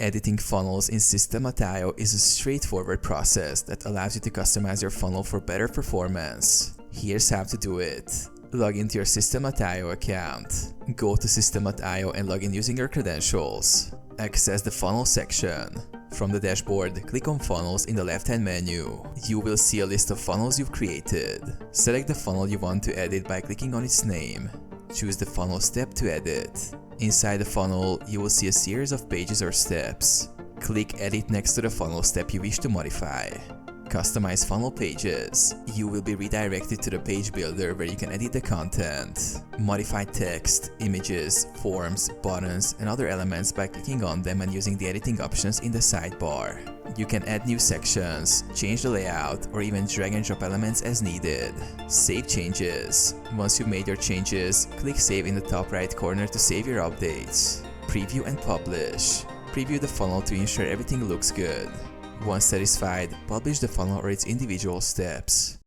Editing funnels in System.io is a straightforward process that allows you to customize your funnel for better performance. Here's how to do it. Log into your System.io account. Go to System.io and log in using your credentials. Access the funnel section. From the dashboard, click on Funnels in the left-hand menu. You will see a list of funnels you've created. Select the funnel you want to edit by clicking on its name. Choose the funnel step to edit. Inside the funnel, you will see a series of pages or steps. Click Edit next to the funnel step you wish to modify. Customize funnel pages. You will be redirected to the page builder where you can edit the content. Modify text, images, forms, buttons, and other elements by clicking on them and using the editing options in the sidebar. You can add new sections, change the layout, or even drag and drop elements as needed. Save changes. Once you've made your changes, click Save in the top right corner to save your updates. Preview and publish. Preview the funnel to ensure everything looks good. Once satisfied, publish the funnel or its individual steps.